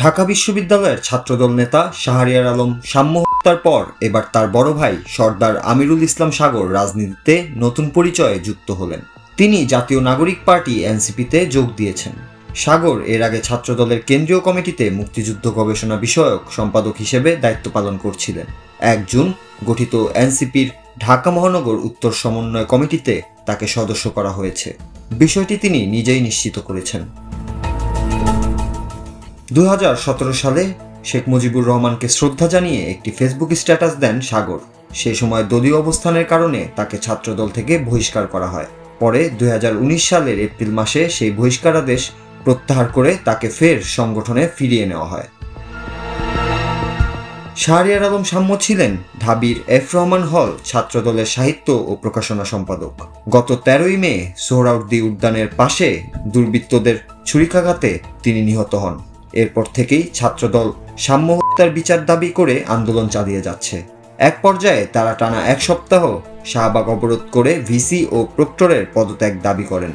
ঢাকা বিশ্ববিদ্যালয়ের ছাত্রদল নেতা শাহরিয়ার আলম সাম্য হত্যার পর এবার তার বড় ভাই সর্দার আমিরুল ইসলাম সাগর রাজনীতিতে নতুন পরিচয়ে যুক্ত হলেন। তিনি জাতীয় নাগরিক পার্টি এনসিপিতে যোগ দিয়েছেন। সাগর এর আগে ছাত্রদলের কেন্দ্রীয় কমিটিতে মুক্তিযুদ্ধ গবেষণা বিষয়ক সম্পাদক হিসেবে দায়িত্ব পালন করছিলেন। ১ জুন গঠিত এনসিপির ঢাকা মহানগর উত্তর সমন্বয় কমিটিতে তাকে সদস্য করা হয়েছে। বিষয়টি তিনি নিজেই নিশ্চিত করেছেন। ২০১৭ সালে শেখ মুজিবুর রহমানকে শ্রদ্ধা জানিয়ে একটি ফেসবুক স্ট্যাটাস দেন সাগর। সে সময় দলীয় অবস্থানের কারণে তাকে ছাত্রদল থেকে বহিষ্কার করা হয়। পরে ২০১৯ সালের এপ্রিল মাসে সেই বহিষ্কারাদেশ প্রত্যাহার করে তাকে ফের সংগঠনে ফিরিয়ে নেওয়া হয়। শাহরিয়ার আলম সাম্য ছিলেন ঢাবির এফ রহমান হল ছাত্রদলের সাহিত্য ও প্রকাশনা সম্পাদক। গত ১৩ই মে সোহরাওয়ার্দী উদ্যানের পাশে দুর্বৃত্তদের ছুরিকাঘাতে তিনি নিহত হন। এরপর থেকেই ছাত্রদল সাম্য হত্যার বিচার দাবি করে আন্দোলন চালিয়ে যাচ্ছে। এক পর্যায়ে তারা টানা ১ সপ্তাহ শাহবাগ অবরোধ করে ভিসি ও প্রক্টরের পদত্যাগ দাবি করেন।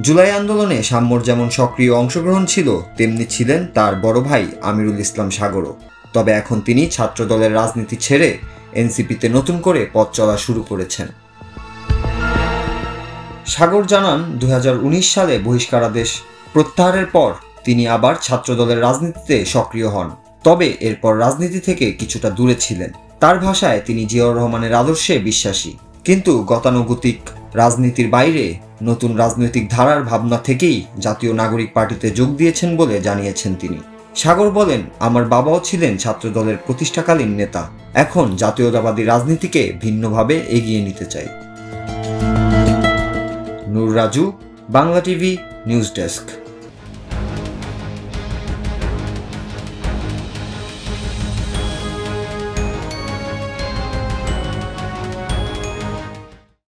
জুলাই আন্দোলনে সাম্যর যেমন সক্রিয় অংশগ্রহণ ছিল, তেমনি ছিলেন তার বড় ভাই আমিরুল ইসলাম সাগরও। তবে এখন তিনি ছাত্রদলের রাজনীতি ছেড়ে এনসিপিতে নতুন করে পথ চলা শুরু করেছেন। সাগর জানান, ২০১৯ সালে বহিষ্কারাদেশ প্রত্যাহারের পর তিনি আবার ছাত্রদলের রাজনীতিতে সক্রিয় হন। তবে এরপর রাজনীতি থেকে কিছুটা দূরে ছিলেন। তার ভাষায় তিনি জিয়াউর রহমানের আদর্শে বিশ্বাসী, কিন্তু গতানুগতিক রাজনীতির বাইরে নতুন রাজনৈতিক ধারার ভাবনা থেকেই জাতীয় নাগরিক পার্টিতে যোগ দিয়েছেন বলে জানিয়েছেন তিনি। সাগর বলেন, আমার বাবাও ছিলেন ছাত্রদলের প্রতিষ্ঠাকালীন নেতা। এখন জাতীয়তাবাদী রাজনীতিকে ভিন্নভাবে এগিয়ে নিতে চাই। Noor Raju, Bangla TV news desk.